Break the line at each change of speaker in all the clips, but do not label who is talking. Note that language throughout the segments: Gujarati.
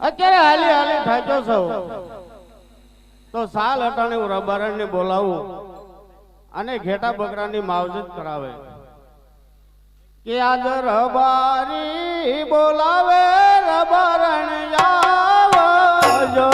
અત્યારે હાલી હાલી થાક્યો છો તો સાલ અટાણે હું રબારણ ને બોલાવું અને ઘેટા બકરાની માવજત કરાવે કે આજ રબારી બોલાવે રબારણ આવજો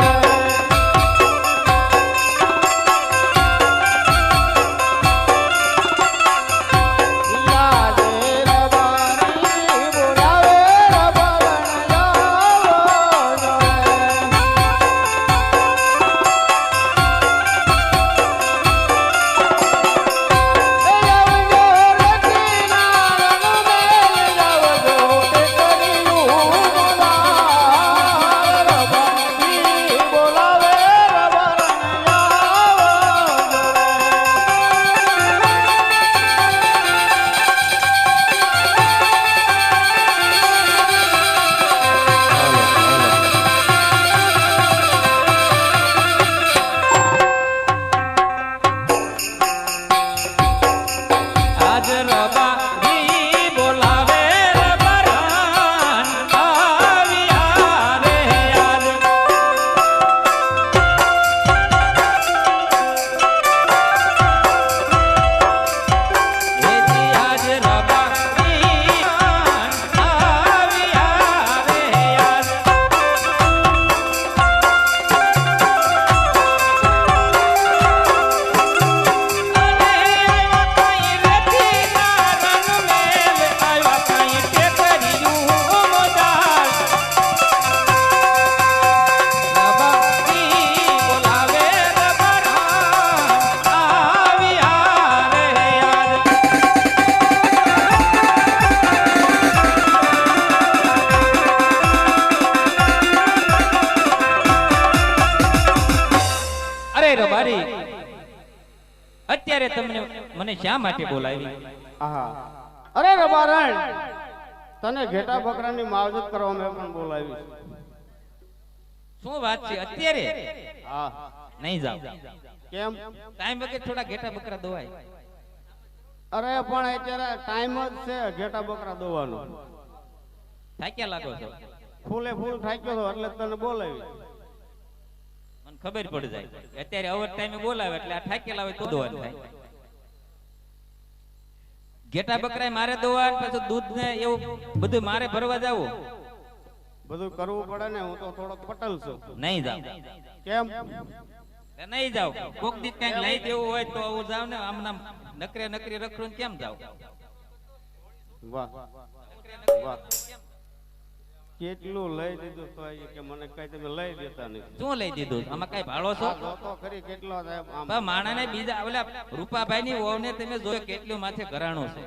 અત્યારે તમને મને શા માટે બોલાવી?
અરે રબારણ, તને ઘેટા બકરાની માવજત કરવા મેં પણ બોલાવી.
શું વાત છે? અત્યારે
હા
નહીં જાવ.
કેમ?
ટાઈમ વગર થોડા ઘેટા બકરા દોવાય.
અરે પણ અત્યારે ટાઈમ જ છે ઘેટા બકરા દોવાનો.
થાક્યા લાગો છો?
ફૂલે ફૂલ થાક્યો છો એટલે તને બોલાવી.
ખબર પડી જાય અત્યારે ઓવર ટાઈમે બોલાવે એટલે આ ઠાકેલા હોય તો દોવાનું થાય. ઘેટા બકરાય મારે દોવાનું, પછી દૂધ ને એવું બધું મારે ભરવા જાવું,
બધું કરવું પડે ને. હું તો થોડો પટલ છું.
નહીં જાવ.
કેમ
નહીં જાવ? કોક દી કઈક લઈ દેવું હોય તો આવું જાવ ને. આમ નામ નકરે નકરી રખડું કેમ જાવ?
વાહ વાહ, કેટલું લઈ દીધું તો કે મને કઈ તમે લઈ દેતા નહીં.
શું લઈ દીધું? આમાં કઈ ભાળો છો?
તો ખરી કેટલો
માણા ને બીજા ઓલા રૂપાભાઈ ની વહુ ને તમે જોયો કેટલું માથે ઘરાણું છે.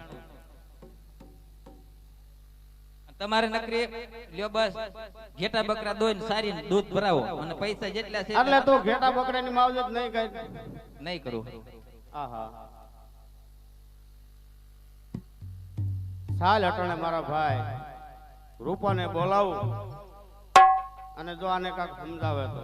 તમારે નકરી લ્યો બસ ઘેટા બકરા દોઈને સારી દૂધ ભરાવો અને પૈસા જેટલા છે
એટલે તો ઘેટા બકરાની માવજત નહીં કરી?
નહીં કરું.
આહા, સાલ અટાણે મારા ભાઈ રૂપાને બોલાવું અને જો આને કાક સમજાવે તો.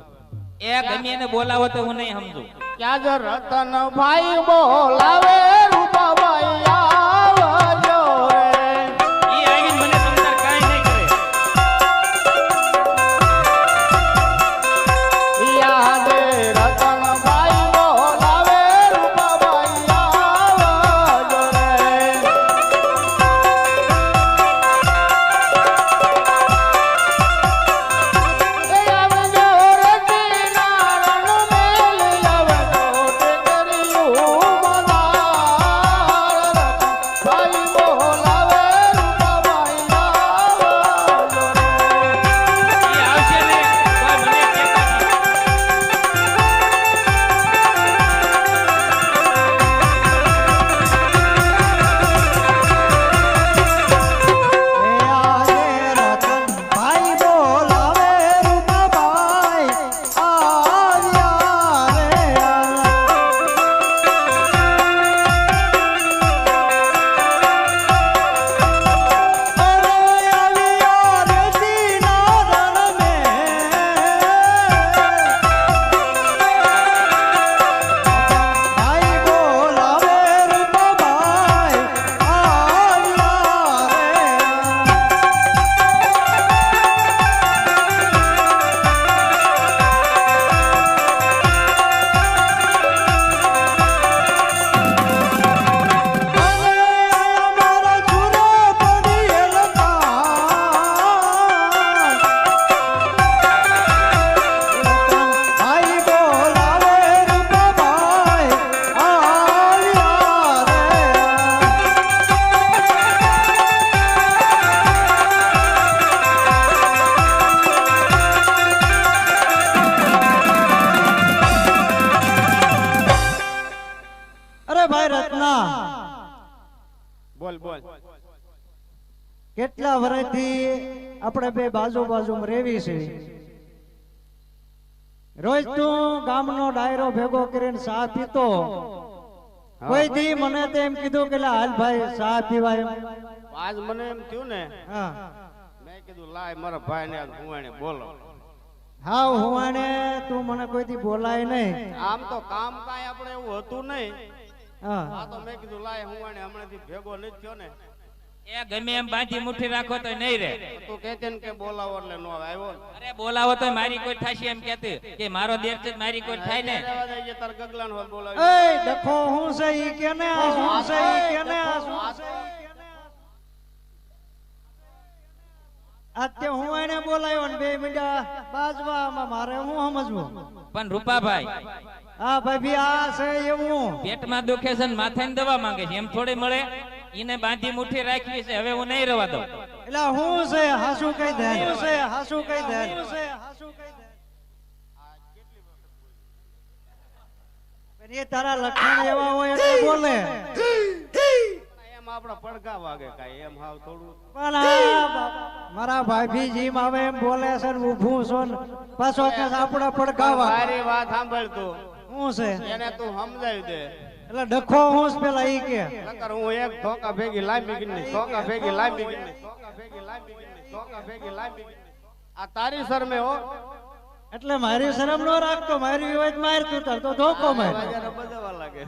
એ ગમે એને બોલાવો તો હું નહીં સમજુ.
ક્યાં જ રતન ભાઈ બોલાવે રૂપાભાઈ આવજો રે.
ઈ આવીને મને સમજાર કાઈ નહીં કરે.
યાદ રતન ભાઈ બોલાવે રૂપાભાઈ આવજો રે.
કેટલા વર્ષથી આપણે બે બાજુ બાજુમાં રેવી છે. રોજ તું ગામનો ડાયરો ભેગો કરીને ચા પીતો. કોઈ દી મને તો એમ કીધું કે હાલ ભાઈ ચા પીવાય એમ.
આજ મને એમ થયું ને,
હા
મેં કીધું લાય મારા ભાઈ ને આજ હુંવાણે બોલો.
હા હુંવાણે તું મને કોઈ દી બોલાય નહીં.
આમ તો કામ કાંઈ આપણે એવું હતું નહીં.
હા
આ તો મેં કીધું લાય હુંવાણે હમણાંથી ભેગો નથી થયો ને.
એ ગમે એમ બાંધી મુઠ્ઠી રાખો તો નહીં રે.
તું કહેતે ને કે બોલાવો એટલે નો આવ્યો ને.
અરે બોલાવો તો મારી કોઈ થાશે એમ કહેતી કે મારો દેર છે મારી કોઈ થાય ને.
રહેવા દઈએ, તાર ગગલાને હોત બોલાવી.
એ ડખો હું છે ઈ કેને આ શું છે ઈ કેને આ શું છે આતે હું એને બોલાયો ને બે મિનિટા બાજવામાં મારે હું સમજવું.
પણ રૂપાભાઈ
હા ભાઈ આ છે એવું
પેટમાં દુખે છે ને માથાની દવા માંગે છે એમ થોડી મળે. ઈને બાંધી મુઠ્ઠી રાખવી છે હવે હું નહીં રહેવા દઉં.
એટલે હું છે હાસુ કઈ દે હું છે હાસુ કઈ દે હાસુ કઈ દે. પણ એ તારા લક્ષણ એવા હોય એટલે બોલે.
એમ આપડા પડઘા વાગે કાંઈ એમ હાવ થોડું.
પણ મારા ભાભી જીમ આવે એમ બોલે છે ને ઊભું છો ને પાછો કે આપડા પડકાવા.
મારી વાત સાંભળ તું.
હું છે
એને તું સમજાવી દે.
એટલે ડખો હું જ પેલા ઈ કે
નકર હું એક ધોકા ભેગી લાંબી ગીની, ધોકા ભેગી લાંબી ગીની, ધોકા ભેગી લાંબી ગીની, ધોકા ભેગી લાંબી ગીની. આ તારી શરમે હો.
એટલે મારી શરમ નો રાખતો. મારી હોય તો માર તું તાર તો ધોકો માર.
જરા બજાવા લાગે.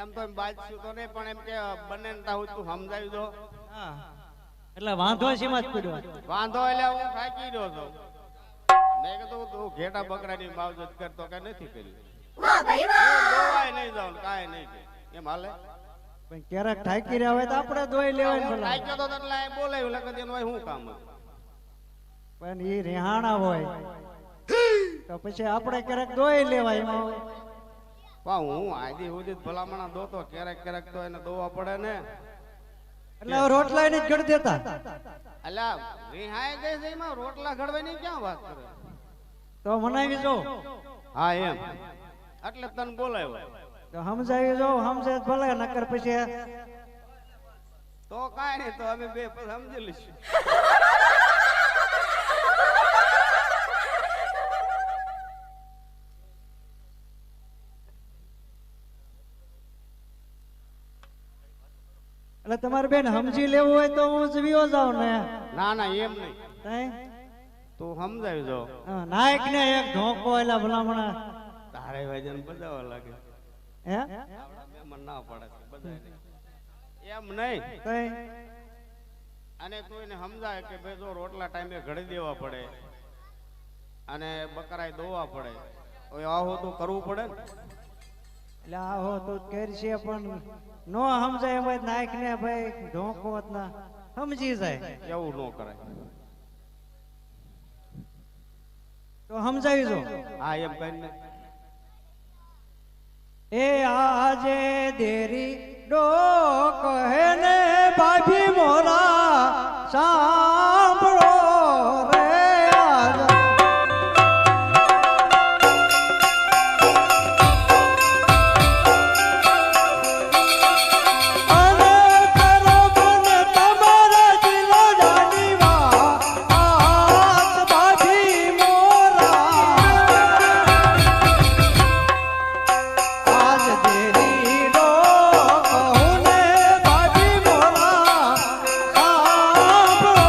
એમ તો એમ બાજશું તો નહીં, પણ એમ કે બને ને તા તું સમજાવી દો.
હા એટલે વાંધો સીમાં જ પડ્યો.
વાંધો એટલે હું થાકી રહ્યો છું. મેં કીધું તું ઘેટા બકરાની માવજત કરતો કે નથી કર્યું. દોવાય નહીં જાવ ને કાંઈ નહીં કે. એમ હાલે.
પણ ક્યારેક થાકી રહ્યા હોય તો આપણે દોઈ લેવાય ને ભલા.
થાક્યો તો એટલે બોલાવ્યું લગત એનું શું કામ હતું?
પણ ઈ રેહાણા હોય તો પછી આપણે ક્યારેક દોઈ લેવાય એમાં હોય.
પણ હું આજી સુધી ભલામણા દોતો, ક્યારેક ક્યારેક તો એને દોવા પડે ને.
એટલે રોટલા ની જ ગળી દેતા.
અલ્યા વિહાય ગઈ છે એમાં રોટલા ઘડવાની ક્યાં વાત કરે?
તો મનાવી જો.
હા એમ એટલે તને બોલાવ્યો.
તો સમજાવી જો. સમજે તો ભલે નકર પછી
તો કાંઈ નહીં, તો અમે બે પછી સમજી લઈશું.
એટલે તમારે બેન સમજી લેવું હોય તો હું જ વિયો જાઉં ને.
ના ના એમ નહીં,
તઈ
તું સમજાવી દો.
નાયક ને એક ધોકો એલા ભલામણા
તારે વજન બજાવવા લાગે.
હે
આપણા મહેમાન ના પડે છે બધાને. એમ નહીં,
તઈ
અને તું એને સમજાય કે ભાઈ જો રોટલા ટાઈમે ઘડી દેવા પડે અને બકરાય દોવા પડે, હવે આવું તો કરવું પડે ને.
એટલે આહો તો કરશે પણ નો સમજાય એમ નાયક ને ભાઈ ધોકો ના સમજી જાય
એવું ન કરાય.
તો સમજાવી જો.
હા એમ કરીને
એ આજે દેરી ડોક હે ને ભાભી મોરા સાંભળો રે આજ. અને કરો મને તમારા દિલો જાનીવા આજ ભાભી મોરા આજ તેરી ડોક હું ને ભાભી મોરા સાંભળો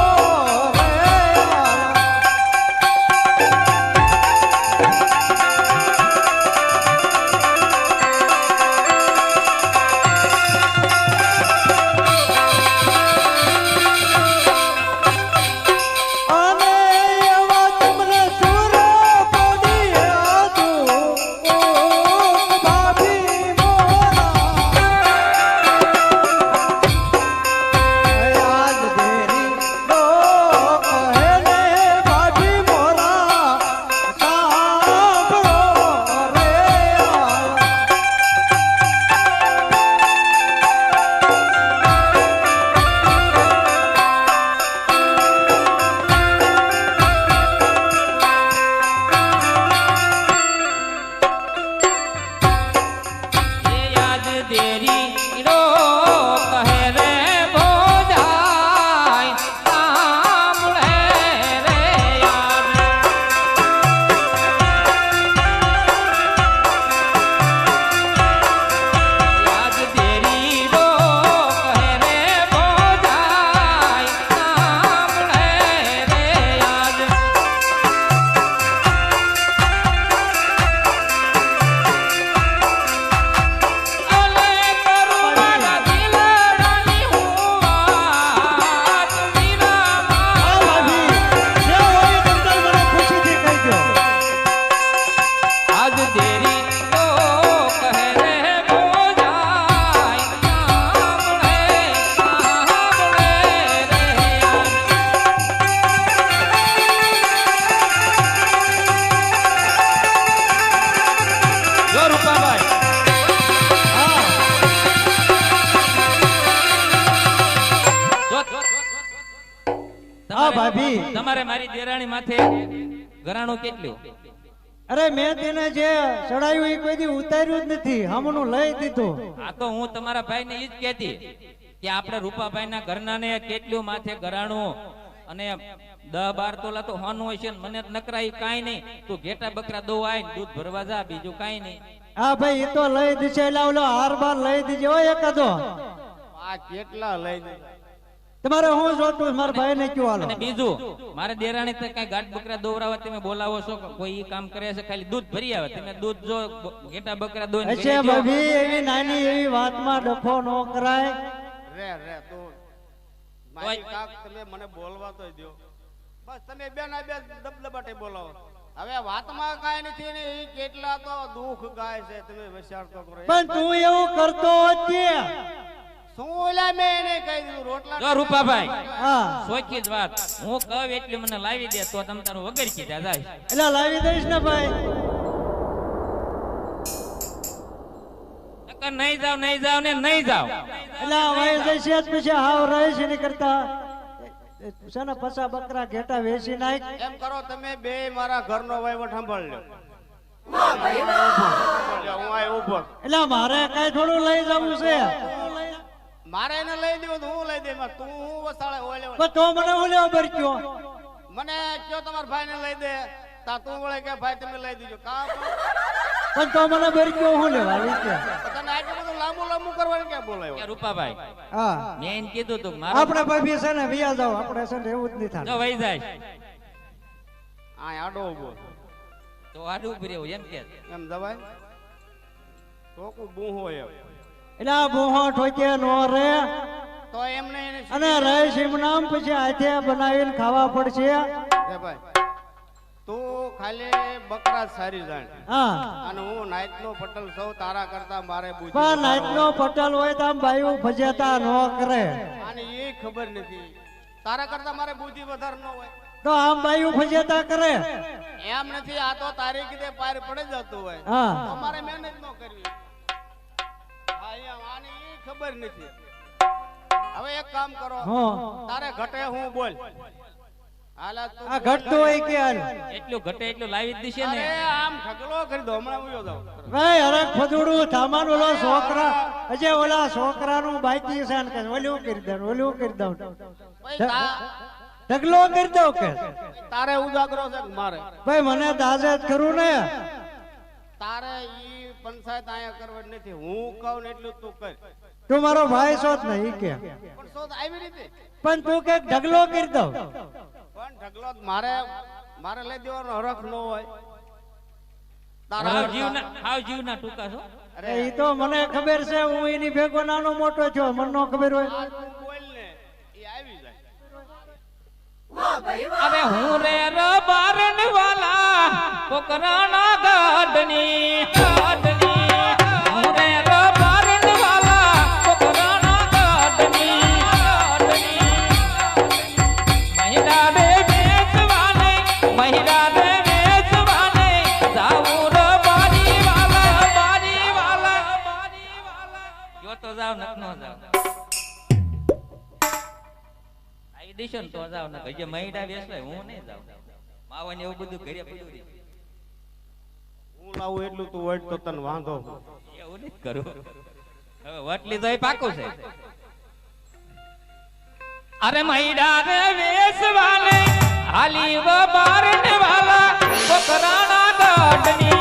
ભાભી
તમારે મારી દેરાણી માથે ઘરાણું કેટલું?
અરે મેં તેને જે ચડાયું એ કોઈ દી ઉતાર્યું જ નથી, હમનું લઈ દીધું.
આ તો હું તમારા ભાઈને ઈ જ કહેતી કે આપણે રૂપાભાઈના ઘરના ને કેટલું માથે ઘરાણું અને 10-12 તોલા તો હોનું હોય છે ને મને નકરાઈ કાઈ નહીં. તું ઘેટા બકરા દો આય ને દૂધ ભરવા જા, બીજું કાઈ નહીં.
હા ભાઈ એ તો લઈ દીધે, એટલે ઓલો હાર બાર લઈ દીધો હોય એકાદો.
આ કેટલા લઈ દે
તમારે હું જોતું મારા ભાઈ ને કયો હાલો.
અને બીજું મારે દેરાણી તો કઈ ગાઢ બકરા દોવરાવા તમે બોલાવો છો કે કોઈ ઈ કામ કરે છે? ખાલી દૂધ ભરી આવે. તમે દૂધ જો ઘેટા બકરા દોઈને
હશે ભાભી, એવી નાની એવી વાતમાં ડફો ન કરાય.
રે તું મારી કાક તમે મને બોલવા તો દો. બસ તમે બે ના બે દબદબાટે બોલાવો. હવે વાતમાં કાઈ નથી ને ઈ કેટલા તો દુઃખ ગાય છે, તમે વિચાર તો કરો.
પણ તું એવું કરતો છે.
શું ઓલા મેં એને કહી દીધું રોટલા.
જો રૂપાભાઈ
હા
સોચી જ વાત, હું કહું એટલી મને લાવી દે તો તમ તારું વગર કીધા જાય.
એટલે લાવી દઈશ ને ભાઈ.
નકર નહીં જાવ ને નહીં જાવ.
એટલે ભાઈ જઈશે જ પછી હાવ રહીશ એની કરતા છે ને પસા બકરા ઘેટા વેચી નાખ.
એમ કરો તમે બે મારા ઘરનો વહીવટ સંભાળ લ્યો. હું આ ઉભો.
એટલે મારે કઈ થોડું લઈ જવું છે.
મારે એને લઈ દેવું તો હું લઈ દે. તું હું વસાળે ઓલે
પણ તો મને હું લેવા બરક્યો.
મને કયો તમારા ભાઈ ને લઈ દે તા તું વળે કે ભાઈ તમે લઈ દીજો કામ.
પણ તો મને બરક્યો હું લેવા લી કે.
તને આટલું બધું લાંબુ કરવાનું ક્યાં બોલાયો?
કે રૂપાભાઈ
હા
મેં એને કીધું તું મારો
આપણે ભાભી છે ને વિયા જાવ, આપણે છે ને એવું જ નહીં
જો
થાય.
વઈ જાય
આ આડો ઉભો
તો આડું ઉભી રહેવું એમ કે.
એમ દવાય તો કોઈ બૂહો એમ
એટલે આ બુહો ઠોકે નો રે.
તો એમને એને
અને રહીશ એમ નામ પછી હાથે બનાવીને ખાવા પડશે.
એ ભાઈ તું ખાલી બકરા જ સારી જાણ.
હા
અને હું નાઈટ નો પટલ સૌ તારા કરતા મારે
પણ
બુજી
નાઈટ નો પટલ હોય તો આમ બાયું ફજેતા ન કરે.
અને એ ખબર નથી તારા કરતા મારે બુજી વધારે ન હોય
તો આમ બાયું ફજેતા કરે.
એમ નથી. આ તો તારીખ દે પાર પડે જતું હોય
હા
તો મારે મહેનત ન કરવી. હા એમ આની એ ખબર નથી. હવે એક કામ કરો,
હા
તારે ઘટે હું બોલ. હાલા તું
આ ઘટતું હોય કે હાલ
એટલું ઘટે એટલું લાવી જ દીશે ને.
અરે આમ ઢગલો કરી દો હમણાં ઉયો જાઉં.
ભાઈ હરક ફદુડું સામાન ઓલો છોકરા હજે ઓલા છોકરાનું બાકી છે ને કે ઓલું કરી દઉં ઓલું કરી દઉં
ભાઈ
ઢગલો કરી દઉં કે.
તારે ઉજાગરો છે કે મારે?
ભાઈ મને દાજે જ કરું ને.
તારે ઈ પંચાયત આયા કરવાની નથી. હું કહું ને એટલું તું કર.
તું મારો ભાઈ છો જ ને ઈ કે.
પણ શોધ આવી રીતે
પણ તું કે ઢગલો કરી દઉં.
પણ ઢગલો જ મારે લઈ દેવાનો હરખ ન હોય.
હાવ જીવના ટૂંકા છો.
અરે
ઈ તો મને ખબર છે, હું એની ભેગો નાનો મોટો છું, મને નો ખબર હોય.
આ તું બોલ ને ઈ આવી જાય.
અરે હું રે રબારન વાલા પોકરાના ગાડની હું રે રબારન વાલા પોકરાના ગાડની મહિલા રે વેચવાને જાવું રબારી વાલા જો તો જાવ નકનો જાવ દેશો ને તો જાવ ને જે મહિડા વેચવાય હું નહીં જાવ. માવાને એવું બધું ઘરે પડ્યું રહે.
હું લાવું એટલું તું વટ તો તને વાંધો.
એવું નહીં કરું. હવે વટલી તો એ પાકું છે. અરે મહિડા રે વેચવાને હાલી બારને વાલા પોકરાના ગાડની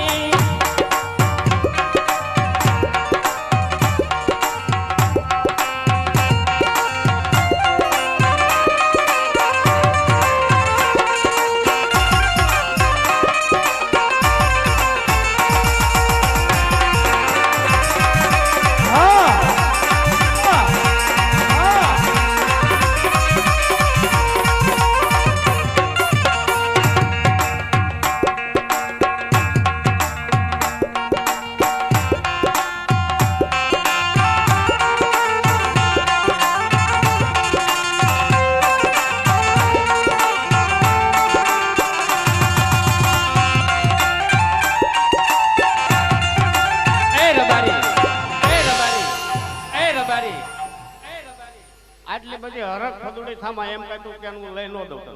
આટલી બધી હરખ ફદુડી થામા એમ કહેતું કે હું લઈ ન દઉં તને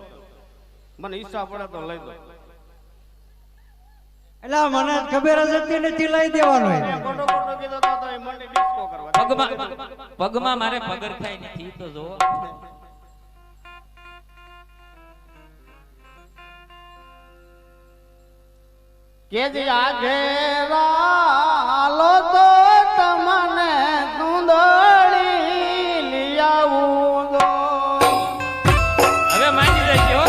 મને ઈચ્છા પડે તો લઈ દઉં
એટલે મને ખબર જ હતી નથી લઈ દેવાનું હોય.
ખોટો ખોટો કીધો તો એ મંડી ડિસ્કો કરવા
પગમાં મારે પગર થાય નથી ઈ તો જો
કે જે આજે રાલો તો તમને દુંદડી લઈ આવું દો
હવે માની જજો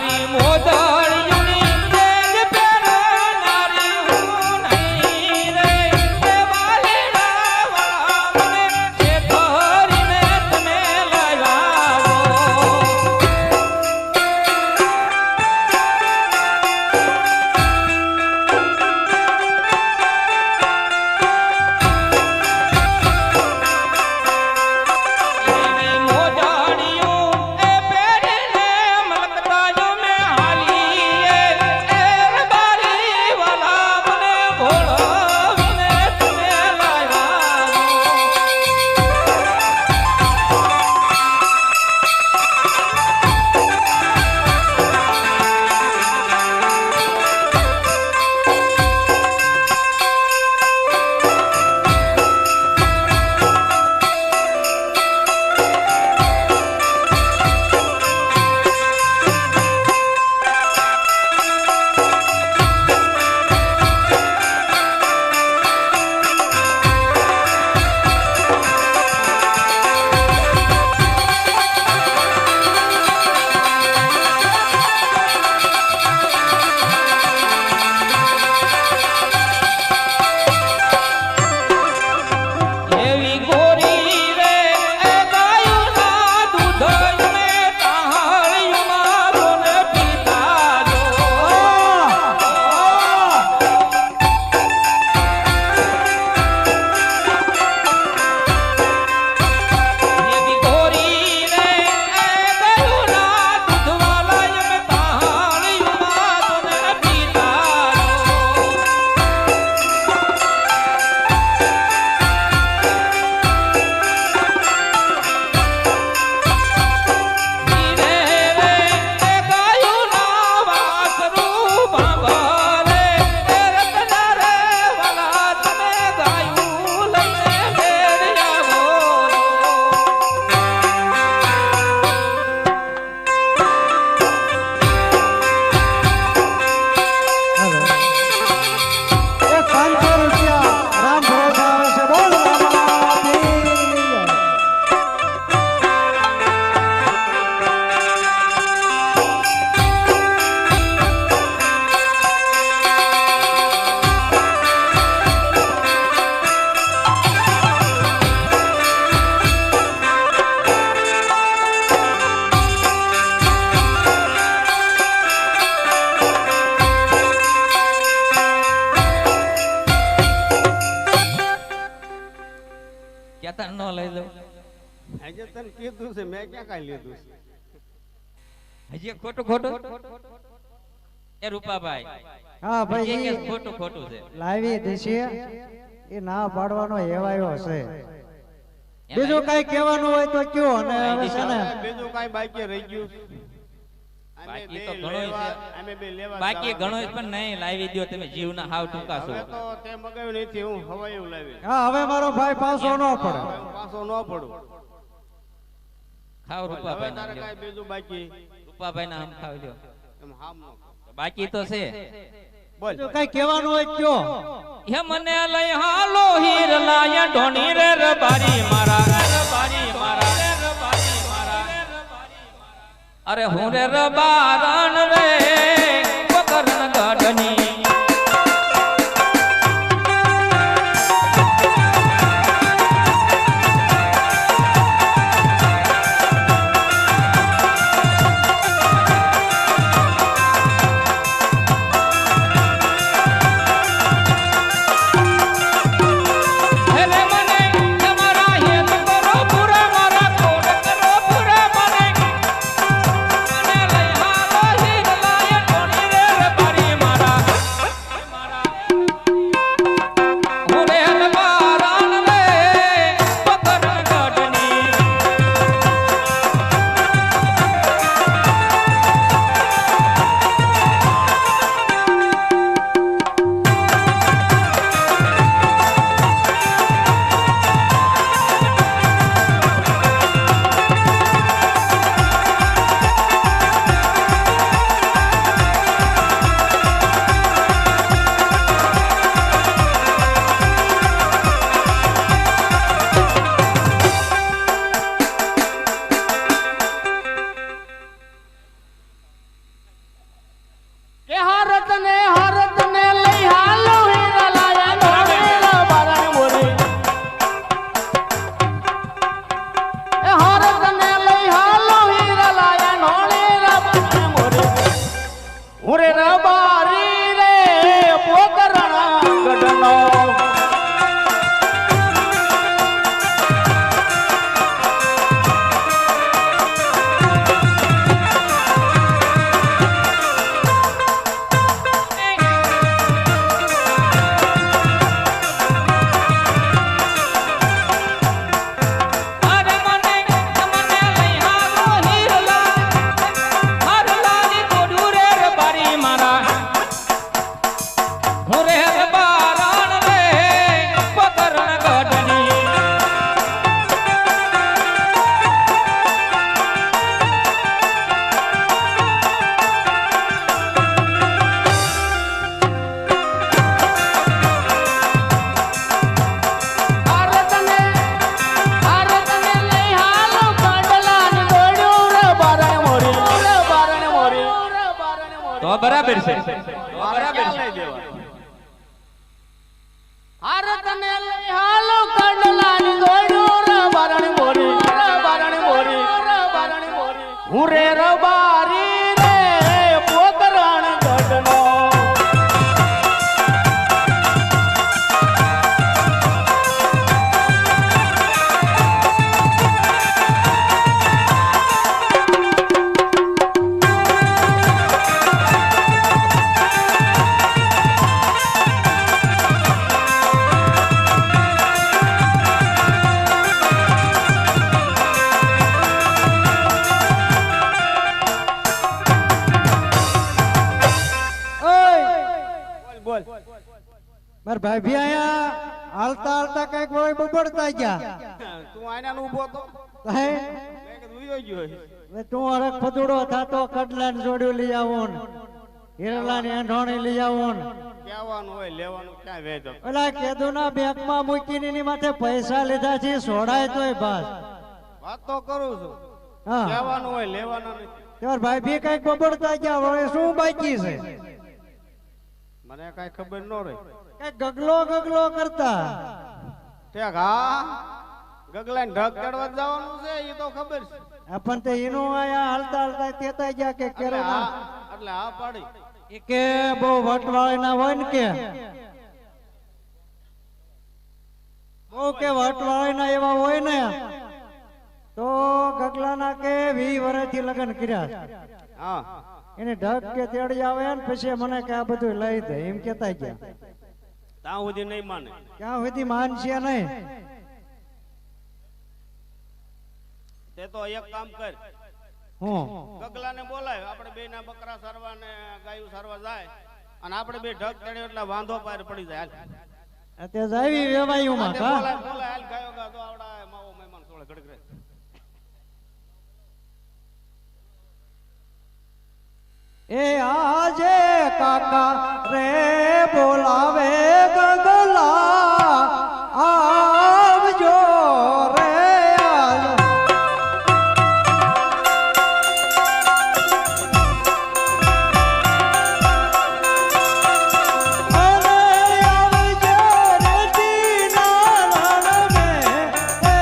મારી મોદળિયુની તેજ પહેરનારી હું નહીં રે એ વાલીડા વાળા મને છે ધરીને તમે લાવ્યા એવી મોદળિયું એ પહેરીને મલકતાયો મે હાલીએ એ બારી વાલા મને ભોળવીને તમે લાવ્યા એવી ગોરી રે એ ગાયુના દૂધ મે ટાહળિયુમાં રોને પીતા જો એવી ગોરી રે એ ગાયુના દૂધવાલા મે ટાહળિયુમાં રોને પીતા ધીરે રે એ ગાયુના વાસરું ભાંભરે એ રતના રે વાલા તમે ગાયું લઈને ઘેર આવો
એ 500 રૂપિયા રામ ભરોસા આવે છે બોલ રામાપીર.
ક્યાં ન લઈ લો
આજે તને કીધું છે મેં ક્યાં કાંઈ લીધું છે
હજી ખોટું ખોટું એ રૂપાભાઈ
હા ભાઈ
હજી
ઈ
કે ખોટું ખોટું છે
લાવી દેશે એ ના પાડવાનો હેવાયો છે. બીજું કઈ કહેવાનું હોય તો કયો અને હવે છે ને
બીજું કાંઈ બાકી રહી ગયું અમે
બાકી
બે
તો ઘણું
લેવા-
છે.
અમે બે લેવા
બાકી
જવાનું.
ઘણો પણ નહીં લાવી દો તમે જીવના હાવ ટૂંકા છો
હવે તો તે મગાવ્યું નથી હું હવાયું લાવી
હા હવે મારો ભાઈ પાછો ન પડે.
હવે હું પાછો ન પડું
ખાવ
હવે
રૂપાભાઈ
તારે
ના
કાંઈ બીજું બાકી
રૂપાભાઈ ના આમ ખાવ લ્યો
એમ હામ ન કર.
બાકી તો છે
બોલ
બીજું કઈ કહેવાનું હોય કયો.
હે મને લઈ હાલો હીર લાય ઢોણી રે રબારી મારા રબારી મારા રબારી મારા અરે હું રે રબારણ રે વકરણ ગઢની હેરે મને તમારા હેત કરો પૂરા મારા કોડ કરો પૂરા મને લઈ હાલો
કે હરત ને લઈ હાલો હીરા લાયા ઢોળીરા બારણ મોરી એ હરત ને લઈ હાલો હીરા લાયા ઢોળીરા બારણ મોરી ઉરે રબારી રે પોકરણા ગઢનો
બરાબર છે
હારતને લઈ હાલો કંડલાની દોડ્યું રે બારણ મોરી હું રે રબારી રે પોકરણ ગઢનો
મારા ભાઈ ભી આયા હાલતા હાલતા કઈક વળી બબડતા ગયા
તું આના ઉભો તો
હે
મેં કીધું ઉયો ગયો
હવે તું હરખ ફદુડો થાતો કડલા ને જોડ્યું લઈ આવો ને હિરલા ની એંઢોણી લઈ આવો ને
કહેવાનું હોય લેવાનું ક્યાં વેચો
ઓલા કેદુ ના બેંક માં મૂકીને એની માથે પૈસા લીધા છે સોડાય તોય બસ
વાત તો કરું છું
હા
કહેવાનું હોય લેવાનું નથી
તમારા ભાઈ ભી કઈક બબડતા ગયા વળી શું બાકી છે
મને કઈ ખબર ન રહી
કઈક ગગલો કરતા
ઠેક હા ગગલાને ઢગ ચડવા જવાનું છે એ તો ખબર છે
પણ તે એનું આયા હાલતા હાલતા તેતા ગયા કે કેરો ના
એટલે હા પાડી
એ કે બહુ વટવાળી ના હોય ને કે બહુ કે વટવાળી ના એવા હોય ને તો ગગલા ના કે 20 વર્ષથી લગ્ન કર્યા
હા
એને ઢગ કે તેડી આવે ને પછી મને કે આ બધું લઈ દે એમ કેતા ગયા
ત્યાં સુધી નહીં માને
ક્યાં સુધી માનશે નહીં
તે તો એક કામ કર
હું
ગગલાને બોલાય આપણે બે ના બકરા સારવા ને ગાયું સારવા જાય અને આપણે બે ઢગ ચડ્યો એટલે વાંધો પાર પડી જાય હાલ
તે જાવી વેવાયુંમાં કા
બોલાય બોલાય હાલ ગાયો ગા તો આવડા માવો મહેમાન સોળે ઘડક રે
એ આજે કાકા રે બોલાવે ગગલા આવજો રે આજો અરે આવજો રે દીના રણ મે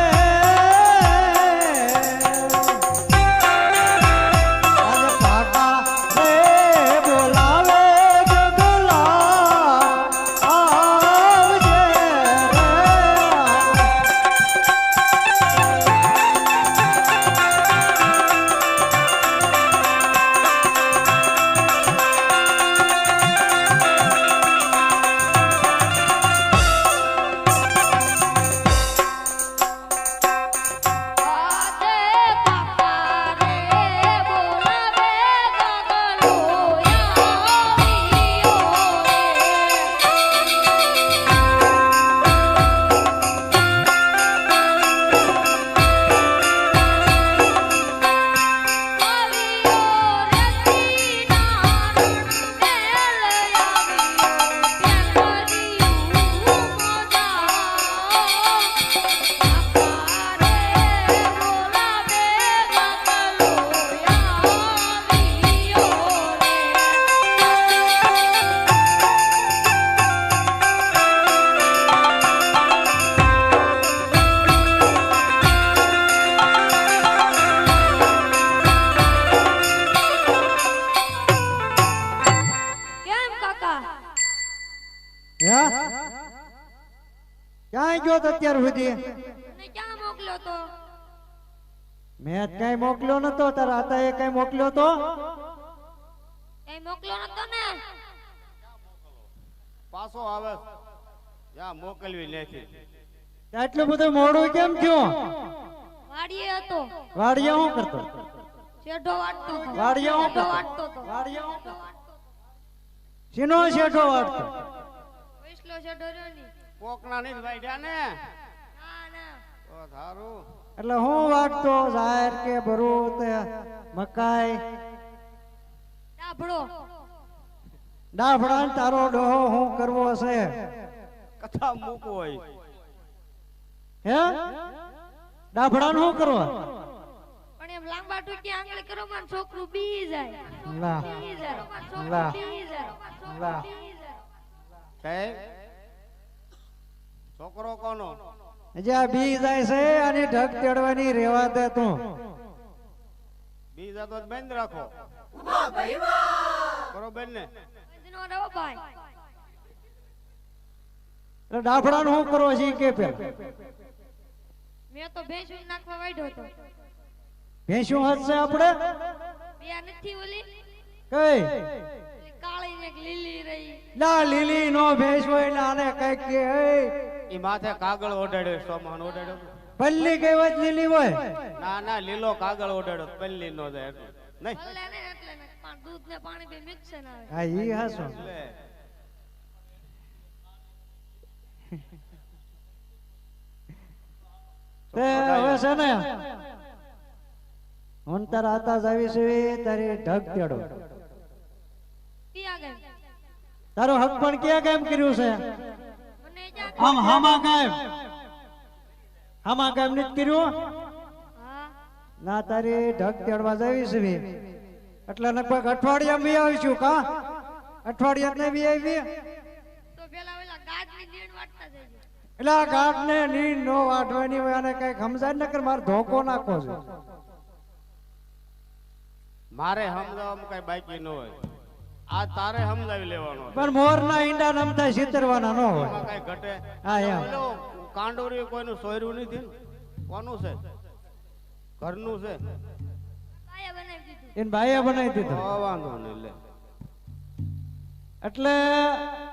આજે કાકા રે બોલાવે ગગલા ક્યાંય ગયો તો અત્યાર સુધી?
મને ક્યાં મોકલ્યો તો?
મેં કઈ મોકલ્યો નતો, તારા હતા એ કઈ મોકલ્યો તો?
કઈ મોકલ્યો નતો ને?
પાછો આવે ત્યાં મોકલવી નથી.
આટલું બધું મોડું કેમ થયું?
વાડીએ હતો.
વાડીએ શું કરતો?
શેઢો વાટતો હતો.
વાડીએ શું
શેઢો
કરતો?
વાટતો હતો.
વાડીએ શું કરતો? શીનો શેઠો વાટતો?
વૈસલો શેઢો રહ્યો ની.
કોકના નહીં વાઢ્યા ને
ના ના.
તો થારું.
એટલે હું વાટતો? જાહેર કે ભરું તે મકાઈ
ડાભડો.
ડાફડા ને તારો ડોહો હું કરવો છે?
કથા મૂકવો હોય.
હે ડાફડા ને શું કરવા?
પણ એમ લાંબા ટૂંકી આંગળી કરો માં છોકરું બી જાય.
લા
બી જાય. છોકરું
લા
બી જાય.
લા
બી જાય.
કઈ છોકરો કોનો?
જ્યાં બી જાય છે અને ઢગ ચડવાની રેવા દે તું.
બીજા તો બંધ રાખો. બરોબર ને?
આજનો રવો ભાઈ.
એટલે ડાફડા ને શું કરવો છે ઈ કે પેલા?
મેં તો ભેંસું નાખવા વાઢ્યો હતો.
ભેંસું હશે આપણે?
બે નથી ઓલી
કઈ
કાળી ને એક લીલી રહી.
ના લીલી નો ભેંસ હોય ને આને કઈક કે
ઈ માથે કાગળ ઓઢાડ્યો, સોમાન ઓઢાડ્યો.
પલ્લી કઈ વાત લીલી હોય?
ના ના લીલો કાગળ ઓઢાડ્યો, પલ્લી નો જાય એટલું. નહીં
ભલે ને એટલે ને પણ દૂધ ને પાણી બે મિક્સ ના આવે.
હા ઈ હાસો.
એટલે
તે હવે છે ને હું તારા આતા જ આવી છે તારી ઢગ તેડો.
ક્યાં ગઈ?
તારો હક પણ ક્યાં કામ કર્યું છે?
મને ક્યાં
આમ હામા કામ નથી કર્યું?
હા
ના તારી ઢગ તેડવા જાવી છે એટલે લગભગ અઠવાડિયા બી આવીશું કા? અઠવાડિયા ને બી આવી
તો પેલા પેલા ગાજ ની નીણ વાટતા જઈએ.
એટલે આ ગાંઠ ને નીંદ નો વાટવાની હોય અને કઈક સમજાય ને કે મારે ધોકો નાખો છે.
મારે સમજાવવામાં કઈ બાકી ન હોય. આ તારે સમજાવી લેવાનો.
પણ મોર ના ઈંડા નમતા છિતરવાના ન હોય.
એમાં કઈ ઘટે.
હા એમ.
ઓલો કાંડોરી કોઈનું સોયરું નથી ને? કોનું છે? ઘરનું છે.
કાયા બનાવી દીધું.
એને ભાઈએ બનાવી દીધું.
તો વાંધો નહીં લે.
એટલે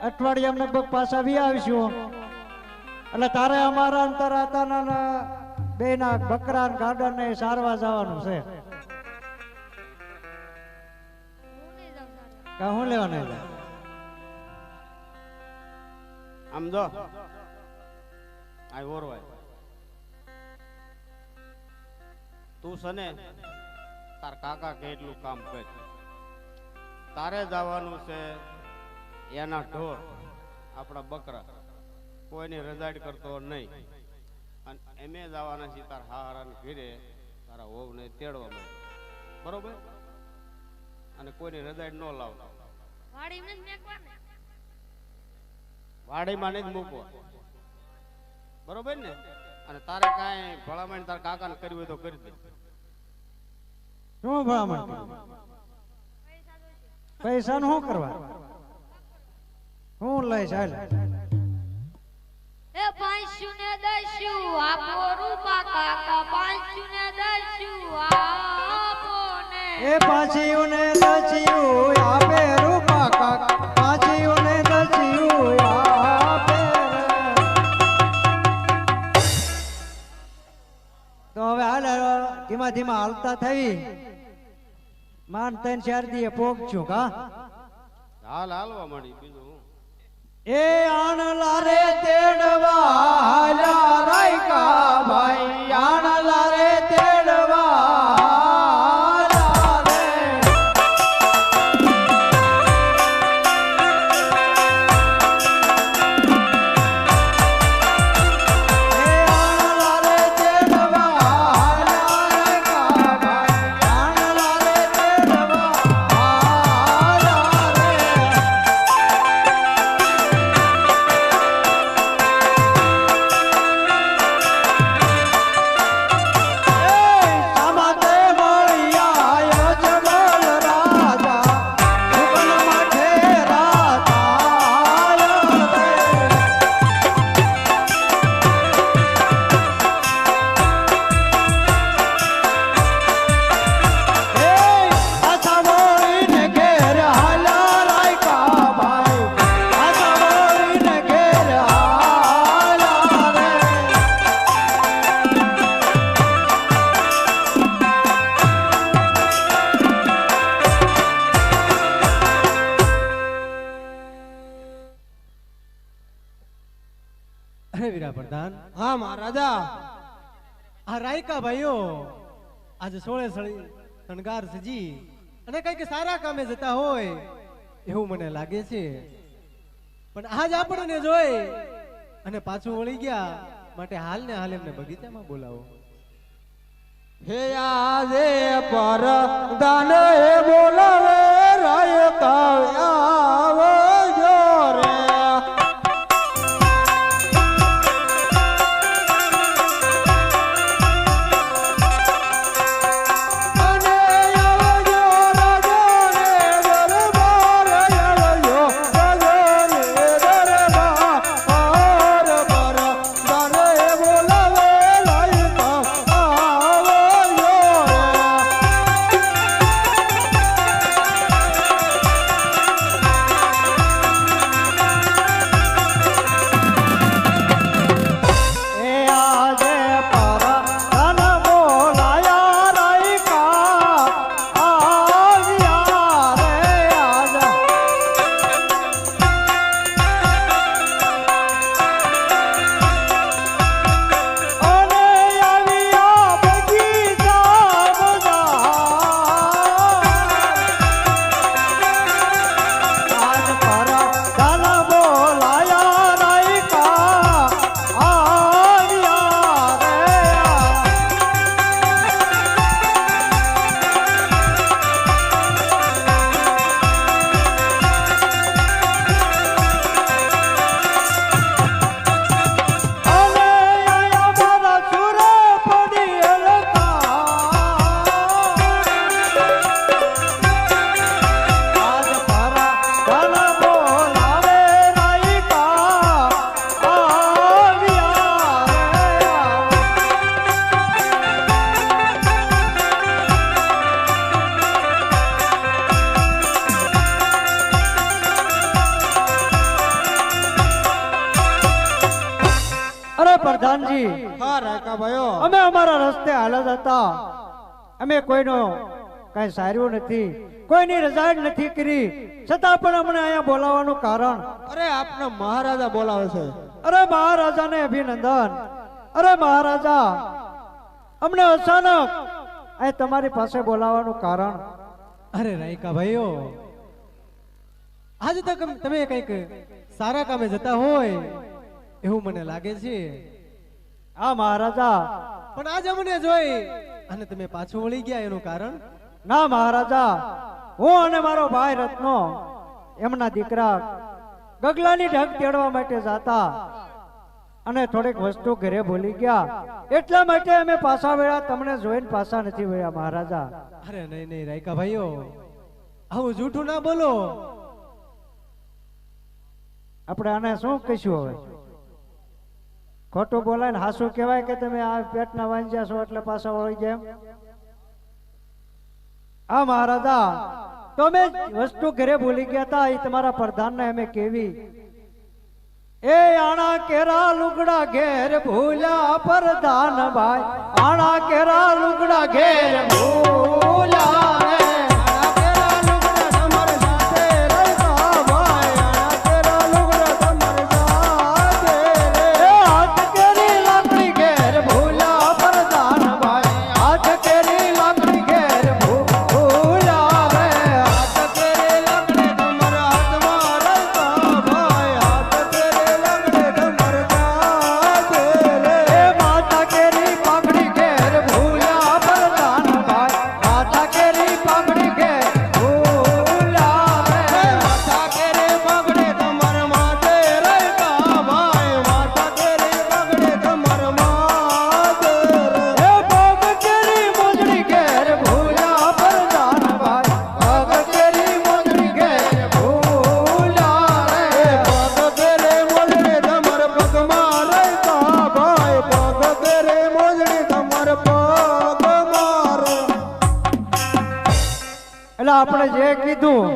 અઠવાડિયા લગભગ પાછા બી આવીશું. એટલે તારે અમારા અંતર હતા બે ના બકરા ગાર્ડન ને સારવા જવાનું છે.
હું નહીં જાઉં સારા.
કા હું લેવા નહીં જાય?
આમ જો આ ઓરવાય તું છે ને તાર કાકા કેટલું કામ કરે. તારે જવાનું છે એના ઢોર આપણા બકરા કોઈની રજાડ કરતો નહીં. અને એમે જવાના છે તાર હારાને ઘીરે તારા હોવને તેડવા માટે. બરોબર? અને કોઈની રજાડ ન લાવતા.
વાડીમાં જ મેકવા ને.
વાડીમાં નહીં જ મૂકવા. બરોબર ને? અને તારે કાંઈ ભલામણ તાર કાકાને કરવી હોય તો કરી દે.
શું ભલામણ કર્યું? પૈસા નું શું કરવા? હું લઈશ હાલ.
એ પાંચસું ને દસ્યું આપો રૂપા કાકા. પાંચસું ને દસ્યું આપો ને.
એ પાછીયું ને દચિયું આપે રૂપા કાકા. પાછીયું ને દચિયું આપે રે. તો હવે હાલ ધીમા ધીમા હાલતા થઈ માન 3-4 દીએ પોગશું કા?
હાલ હાલવા મળી બીજું હું.
એ આણલા રે તેડવા હાલ્યા રાયકા ભાઈ. આણલા રે તેડવા હાલ્યા રે. એ આણલા રે તેડવા હાલ્યા રાયકા ભાઈ. આણલા રે તેડવા હાલ્યા રે.
અરે વીરા પ્રધાન,
હા મહારાજા.
આ રાયકા ભાઈઓ આજે સોળે સળી શણગાર સજી અને કઈક સારા કામે જતા હોય એવું મને લાગે છે, પણ આજ આપણને જોઈ અને પાછું વળી ગયા માટે હાલ ને હાલ એમને બગીચામાં બોલાવો.
હે આજે પર દાન એ બોલાવે રાયકા આવજો રે.
પ્રધાનજી,
હા રાયકા ભાઈઓ,
અમે અમારા રસ્તે હાલત હતા, અમે કોઈનો કઈ સાર્યું નથી, કોઈની રજાઈ નથી કરી, છતાં પણ અમને અહીંયા બોલાવવાનું કારણ.
અરે આપને મહારાજા બોલાવે છે.
અરે મહારાજાને અભિનંદન. અરે મહારાજા, અમને અચાનક અહીં તમારી પાસે બોલાવવાનું કારણ.
અરે રાયકા ભાઈઓ, આજે તક તમે કઈક સારા કામે જતા હોય એવું મને લાગે છે.
હા મહારાજા.
પણ આજ અમને જોઈ અને તમે પાછું વળી ગયા એનું કારણ?
ના મહારાજા, હું અને મારો ભાઈ રત્નો એમના દીકરા ગગલાની ઢગ તેડવા માટે જાતા અને થોડીક વસ્તુ ઘરે ભૂલી ગયા, એટલા માટે અમે પાછા વળ્યા. તમને જોઈને પાછા નથી વળ્યા મહારાજા.
અરે નહીં નહીં રાયકા ભાઈઓ, આવું જૂઠું ના બોલો.
આપણે આને શું કહીશું હવે? ખોટું બોલાય ને હાસું કહેવાય કે તમે આ પેટના વાંજ્યા છો એટલે પાછા વળી ગયા એમ? હા મહારાજા, તો અમે વસ્તુ ઘરે ભૂલી ગયા હતા, એ તમારા પ્રધાનને અમે કેવી. એ આણા કેરા લુગડા ઘેર ભૂલ્યા પ્રધાન ભાઈ, આણા કેરા લુગડા ઘેર ભૂલ્યા રે. આપણે જે કીધું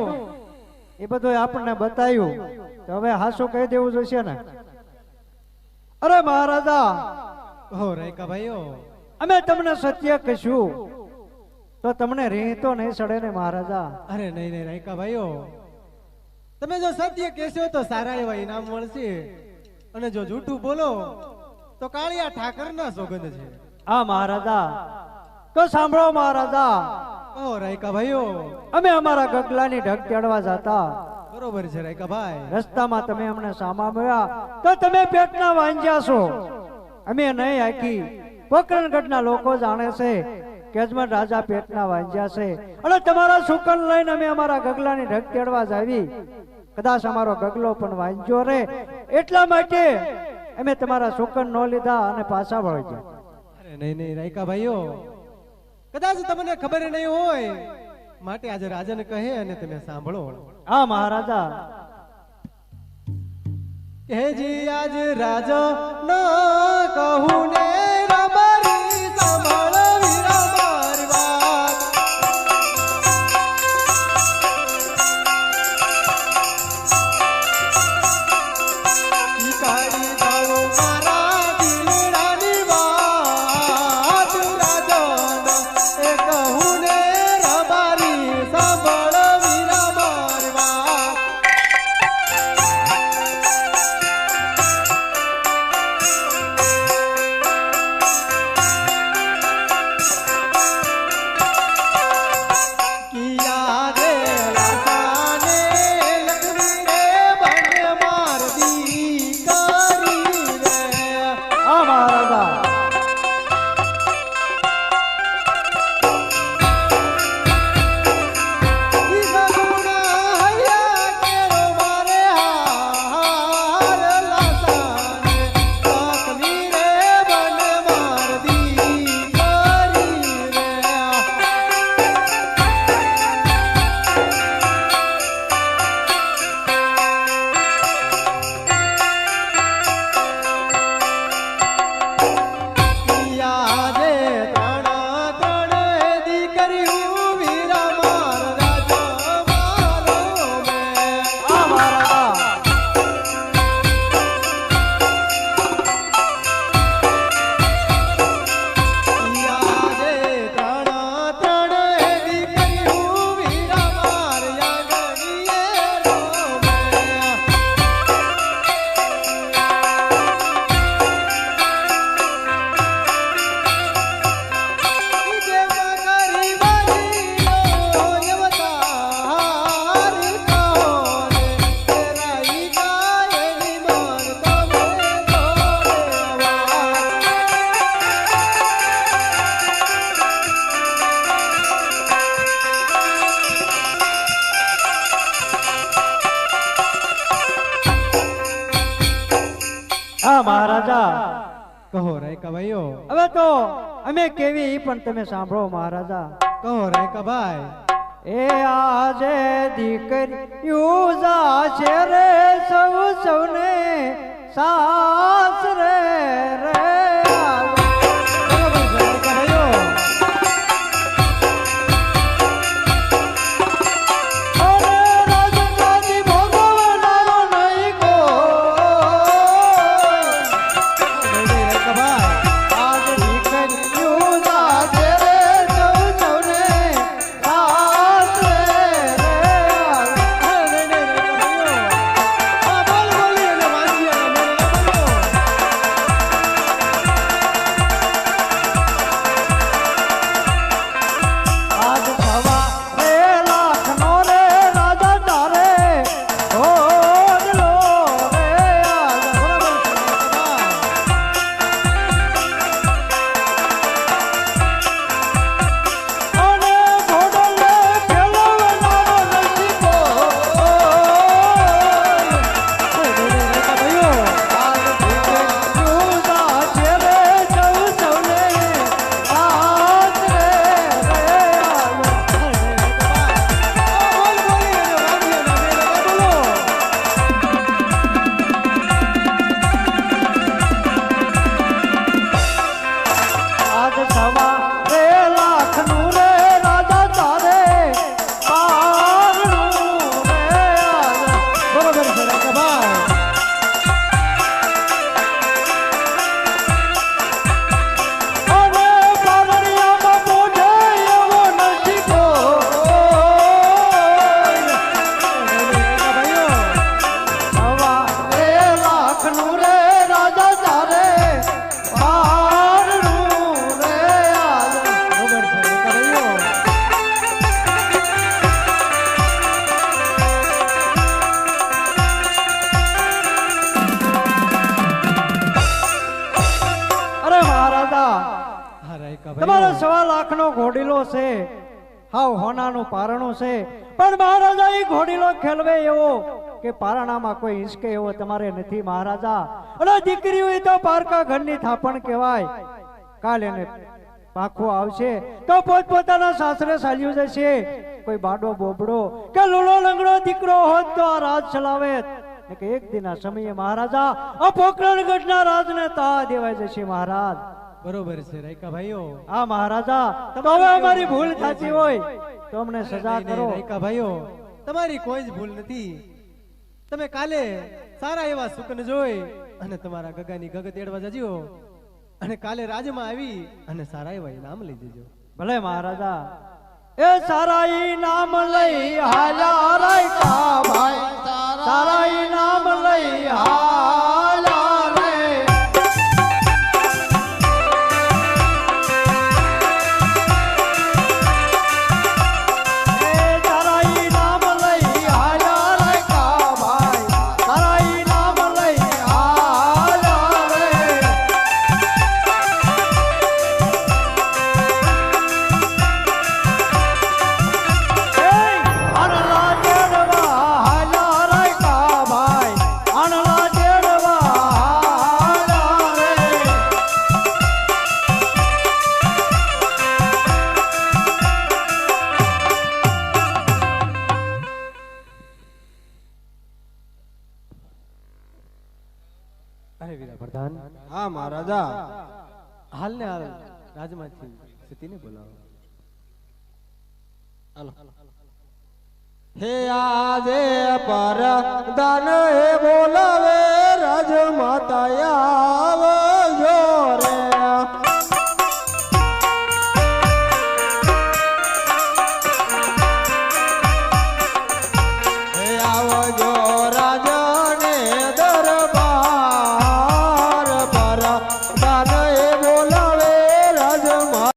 એ બધું આપણને બતાવ્યું, તો હવે હાસું કહી દેવું જોઈશે ને. અરે મહારાજા,
હો રાયકા ભાઈઓ,
અમે તમને સત્ય કહીશું તો તમને રીહ તો નહીં સડે ને મહારાજા.
અરે નહીં નહીં રાયકા ભાઈઓ, તમે જો સત્ય કહેશો તો સારા એવા ઇનામ મળશે, અને જો જૂઠું બોલો તો કાળિયા ઠાકરના સોગંદ છે.
હા મહારાજા, તો સાંભળો મહારાજા,
કહો રાયકા ભાઈઓ.
અમે અમારા ગગલાની ઢગ ચડવા જતા,
બરોબર છે રાયકા ભાઈ.
રસ્તામાં તમે અમને સામા મળ્યા તો તમે પેટના વાંજ્યા છો. અમે નહીં હાકી, પોકરણગઢના લોકો જાણે છે કે અજમલ રાજા પેટના વાંજ્યા છે અને તમારા સુકન લઈને અમે અમારા ગગલાની ઢગ ચડવા જાવી. કદાચ અમારો ગગલો પણ વાંજ્યો રે એટલા માટે અમે તમારા સુકન નો લીધા અને પાછા વળી ગયા.
અરે નહીં નહીં રાયકા ભાઈઓ, કદાચ તમને ખબર નહીં હોય માટે આજે રાજાને કહે અને તમે સાંભળો.
હા મહારાજા,
કે જી આજ રાજા ના કહું ને રબારી સાંભળ વીરા મારી વાત. ઈ કાળી જાઓ મારા દિલડાની વાત, રાજાના એ કહું ને રબારી સાંભળ વીરા મારી વાત. કિયા રે લાસાને લક્ષ્મી રે બને મારતી કરી રે.
હા મહારાજા,
ઈ સગુણા હૈયા કેરો મારે હાર લાસાને લક્ષ્મી રે બને મારતી કરી રે. પિયા રે ત્રણા ત્રણે દીકરીઓ વીરા માર રાજા મારો મેં.
હા મહારાજા,
પિયા રે ત્રણા ત્રણે દીકરીઓ વીરા માર યાગણીએ રોમે. જેવા કરી વાજીનો અવતાર કહો રે, તેરા ઈ કાયની મન તમે દોરેવા.
હા મહારાજા,
કહો રાયકા ભાઈઓ.
હવે તો અમે કેવી ઈ પણ તમે સાંભળો મહારાજા.
કહો રાયકા ભાઈ.
એ આજે દીકરીઓ જાશે રે સૌ સૌને સાસરે રે.
બરોબર છે રાયકા ભાઈઓ.
અરે રાજગાદી ભોગવનારો નહીં કોઈ.
નહીં નહીં રાયકા ભાઈ.
આજ દીકરીઓ જાશે રે સૌ સૌને સાસરે રે.
નહીં નહીં રાયકા ભાઈઓ. આ બોલ બોલી અને વાંચી અને મને બોલો.
1.25 લાખનો ઘોડીલો છે, હાવ હોનાનું પારણું છે, પણ મહારાજા એ ઘોડીલો ખેલવે એવો કે પારણામાં કોઈ હિંચકે એવો તમારે નથી મહારાજા. અને દીકરી હોય તો પારકા ઘરની થાપણ કહેવાય. કાલ એને પાખો આવશે તો પોતપોતાના સાસરે ચાલ્યું જશે. કોઈ બાડો બોબડો કે લૂલો લંગડો દીકરો હોત તો આ રાજ ચલાવે કે એક દિના સમયે મહારાજા આ પોકરણગઢના રાજને તા દેવાઈ જશે મહારાજ.
બરોબર છે રાયકા ભાઈઓ.
આ મહારાજા તો હવે અમારી ભૂલ થતી હોય તો અમને સજા કરો.
રાયકા ભાઈઓ, તમારી કોઈ જ ભૂલ નથી. તમે કાલે સારા એવા સુકન જોઈ અને તમારા ગગાની ગગ તેડવા જજો અને કાલે રાજમાં આવી અને સારા એવા ઇનામ લઈ જજો.
ભલે મહારાજા. એ સારા ઇનામ લઈ હાલ્યા રાયકા ભાઈ, સારા ઇનામ લઈ હાલ્યા રે. એ સારા ઇનામ લઈ હાલ્યા રાયકા ભાઈ, સારા ઇનામ લઈ હાલ્યા રે. આણલા જેડવા હાલ્યા રાયકા ભાઈ, આણલા જેડવા હાલ્યા રે.
અરે વીરા પ્રધાન,
હા મહારાજા.
હાલ ને હાલ રાજમાંથી સતીને બોલાવો.
હે આજે પર દાન હે બોલાવે